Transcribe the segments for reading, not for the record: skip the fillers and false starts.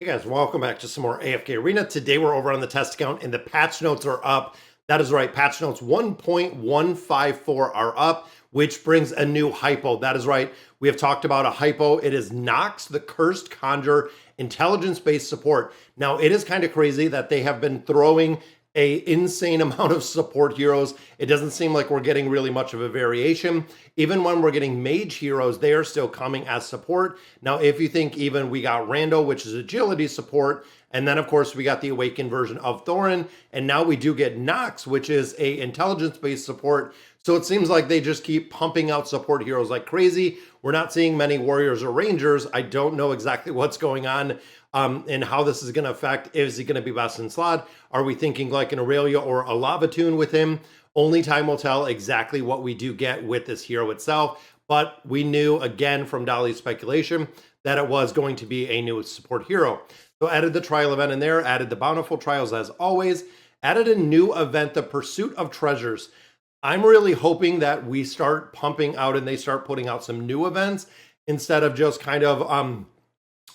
Guys, welcome back to some more AFK Arena. Today we're over on the test account and the patch notes are up. That is right, patch notes 1.154 are up, which brings a new Hippo. That is right, we have talked about a Hippo. It is Knox, the Cursed Conjure, intelligence-based support. Now, it is kind of crazy that they have been throwing a insane amount of support heroes. It doesn't seem like we're getting really much of a variation. Even when we're getting mage heroes, they are still coming as support. Now, if you think even we got Rando, which is agility support, and then of course we got the awakened version of Thoren, and now we do get Knox, which is a intelligence-based support. So it seems like they just keep pumping out support heroes like crazy. We're not seeing many warriors or rangers. I don't know exactly what's going on and how this is going to affect. Is he going to be best in slot? Are we thinking like an Aurelia or a Lavatune with him? Only time will tell exactly what we do get with this hero itself. But we knew again from Dolly's speculation that it was going to be a new support hero. So added the trial event in there, added the bountiful trials as always, added a new event, the Pursuit of Treasures. I'm really hoping that we start pumping out and they start putting out some new events instead of just kind of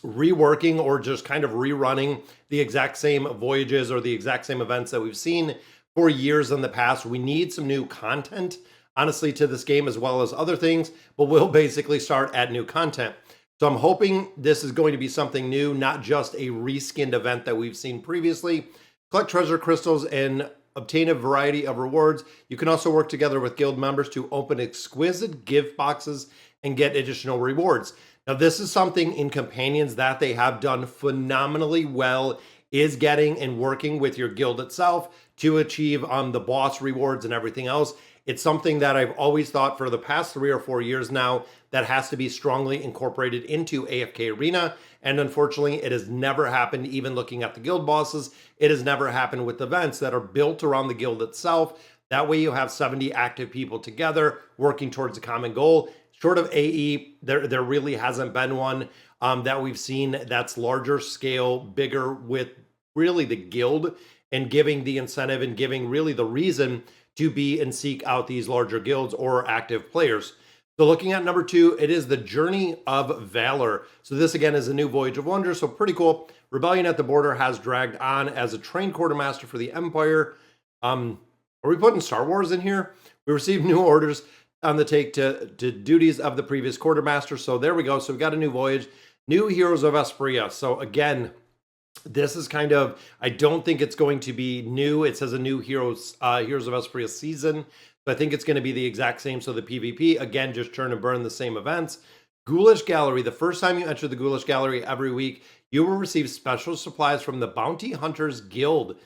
reworking or just kind of rerunning the exact same voyages or the exact same events that we've seen for years in the past. We need some new content, honestly, to this game as well as other things, but we'll basically start at new content. So I'm hoping this is going to be something new, not just a reskinned event that we've seen previously. Collect treasure crystals and obtain a variety of rewards. You can also work together with guild members to open exquisite gift boxes and get additional rewards. Now, this is something in Companions that they have done phenomenally well, is getting and working with your guild itself to achieve the boss rewards and everything else. It's something that I've always thought for the past 3 or 4 years now that has to be strongly incorporated into AFK Arena. And unfortunately, it has never happened, even looking at the guild bosses. It has never happened with events that are built around the guild itself. That way you have 70 active people together working towards a common goal. Short of AE, there really hasn't been one that we've seen that's larger scale, bigger with really the guild and giving the incentive and giving really the reason to be and seek out these larger guilds or active players. So looking at number 2, it is the Journey of Valor. So this again is a new Voyage of Wonder, so pretty cool. Rebellion at the Border has dragged on as a trained quartermaster for the Empire. Are we putting Star Wars in here? We received new orders on the take to duties of the previous quartermaster. So there we go. So we got a new voyage, new Heroes of Espria. So again, this is kind of, I don't think it's going to be new. It says a new Heroes of Espria season. So I think it's going to be the exact same. So the PvP, again, just churn and burn the same events. Ghoulish Gallery. The first time you enter the Ghoulish Gallery every week, you will receive special supplies from the Bounty Hunters Guild.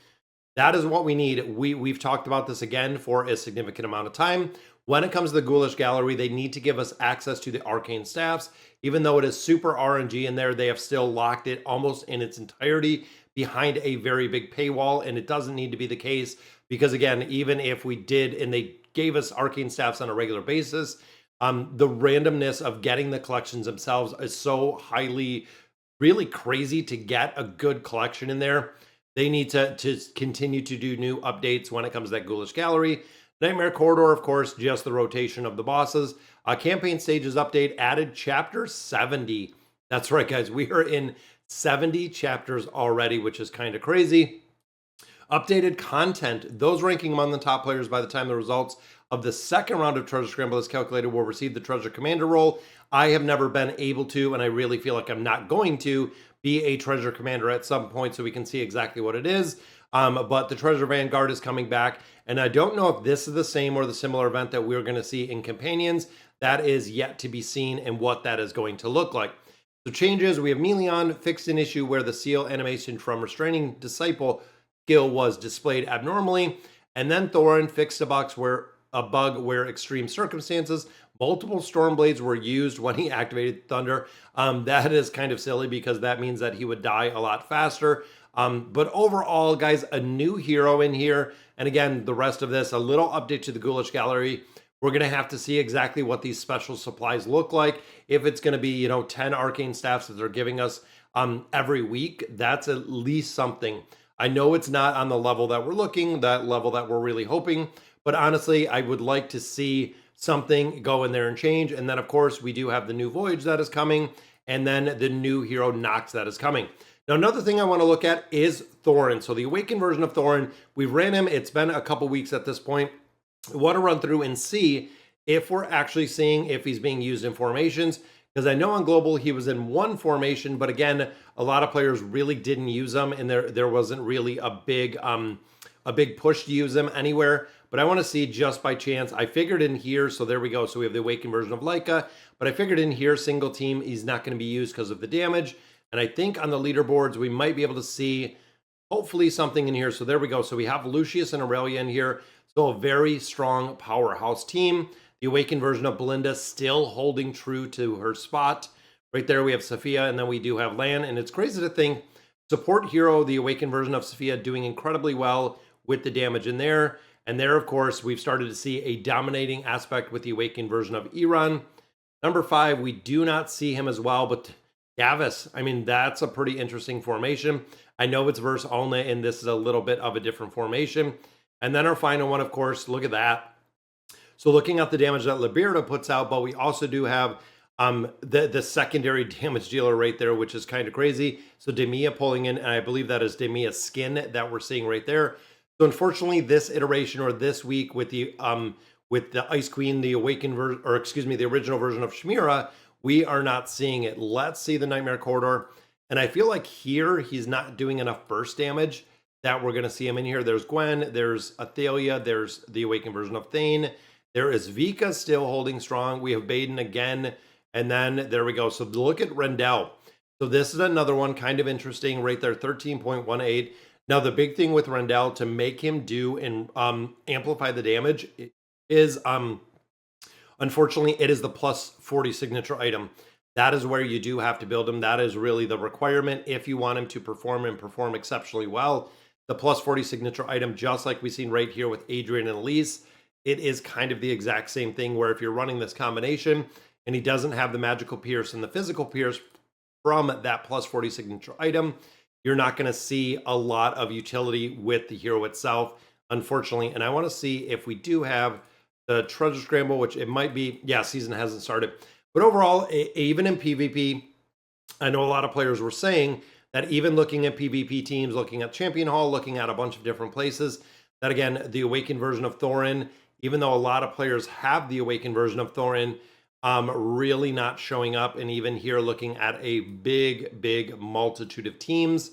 That is what we need. We've talked about this again for a significant amount of time. When it comes to the Ghoulish Gallery, they need to give us access to the arcane staffs. Even though it is super RNG in there, they have still locked it almost in its entirety behind a very big paywall, and it doesn't need to be the case because, again, even if we did and they gave us arcane staffs on a regular basis, the randomness of getting the collections themselves is so highly, really crazy to get a good collection in there. They need to continue to do new updates when it comes to that Ghoulish Gallery. Nightmare Corridor, of course, just the rotation of the bosses. Campaign Stages update added chapter 70. That's right, guys. We are in 70 chapters already, which is kind of crazy. Updated content. Those ranking among the top players by the time the results of the second round of Treasure Scramble is calculated will receive the Treasure Commander role. I have never been able to, and I really feel like I'm not going to, be a Treasure Commander at some point so we can see exactly what it is. But the Treasure Vanguard is coming back, and I don't know if this is the same or the similar event that we're going to see in Companions. That is yet to be seen and what that is going to look like. The changes, we have Melion fixed an issue where the seal animation from Restraining Disciple skill was displayed abnormally, and then Thoren fixed a bug where extreme circumstances, multiple storm blades were used when he activated Thunder. That is kind of silly because that means that he would die a lot faster. But overall, guys, a new hero in here. And again, the rest of this, a little update to the Ghoulish Gallery. We're going to have to see exactly what these special supplies look like. If it's going to be, 10 arcane staffs that they're giving us every week, that's at least something. I know it's not on the level that we're looking, that level that we're really hoping. But honestly, I would like to see something go in there and change. And then, of course, we do have the new Voyage that is coming. And then the new hero Knox that is coming. Now, another thing I want to look at is Thoren. So the awakened version of Thoren, we've ran him. It's been a couple weeks at this point. We want to run through and see if we're actually seeing if he's being used in formations. Because I know on global he was in one formation, but again, a lot of players really didn't use him, and there wasn't really a big push to use him anywhere. But I want to see just by chance. I figured in here, so there we go. So we have the awakened version of Leica, but I figured in here, single team, he's not going to be used because of the damage. And I think on the leaderboards, we might be able to see hopefully something in here. So there we go. So we have Lucius and Aurelia in here. So a very strong powerhouse team. The awakened version of Belinda still holding true to her spot. Right there we have Sophia, and then we do have Lan. And it's crazy to think support hero, the awakened version of Sophia, doing incredibly well with the damage in there. And there, of course, we've started to see a dominating aspect with the awakened version of Iran. Number 5, we do not see him as well, but Gavis, I mean, that's a pretty interesting formation. I know it's versus Alna, and this is a little bit of a different formation. And then our final one, of course, look at that. So looking at the damage that Liberta puts out, but we also do have the secondary damage dealer right there, which is kind of crazy. So Demia pulling in, and I believe that is Demia's skin that we're seeing right there. So unfortunately, this iteration or this week with the Ice Queen, the awakened version, or excuse me, the original version of Shmira, we are not seeing it. Let's see the Nightmare Corridor. And I feel like here he's not doing enough burst damage that we're going to see him in here. There's Gwen, there's Athalia, there's the awakened version of Thane. There is Vika still holding strong. We have Baden again. And then there we go. So look at Rendell. So this is another one kind of interesting right there, 13.18. Now, the big thing with Rendell to make him do and amplify the damage is, unfortunately, it is the plus 40 signature item. That is where you do have to build him. That is really the requirement if you want him to perform and perform exceptionally well. The plus 40 signature item, just like we've seen right here with Adrian and Elise, it is kind of the exact same thing where if you're running this combination and he doesn't have the magical pierce and the physical pierce from that plus 40 signature item, you're not going to see a lot of utility with the hero itself, unfortunately. And I want to see if we do have the Treasure Scramble, which it might be. Yeah, season hasn't started. But overall, even in PvP, I know a lot of players were saying that even looking at PvP teams, looking at Champion Hall, looking at a bunch of different places, that again, the awakened version of Thoren, even though a lot of players have the awakened version of Thoren, really not showing up. And even here, looking at a big multitude of teams,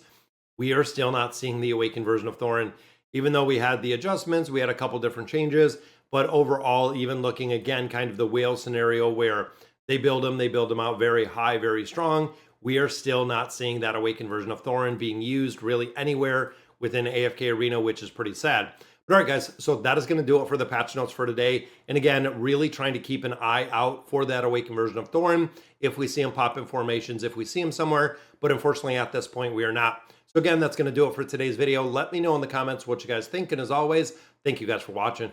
we are still not seeing the awakened version of Thoren. Even though we had the adjustments, we had a couple different changes, but overall, even looking again, kind of the whale scenario where they build them out very high, very strong, we are still not seeing that awakened version of Thoren being used really anywhere within AFK Arena, which is pretty sad. But all right, guys, so that is going to do it for the patch notes for today. And again, really trying to keep an eye out for that awakened version of Thoren. If we see him pop in formations, if we see him somewhere, but unfortunately at this point, we are not. So again, that's going to do it for today's video. Let me know in the comments what you guys think. And as always, thank you guys for watching.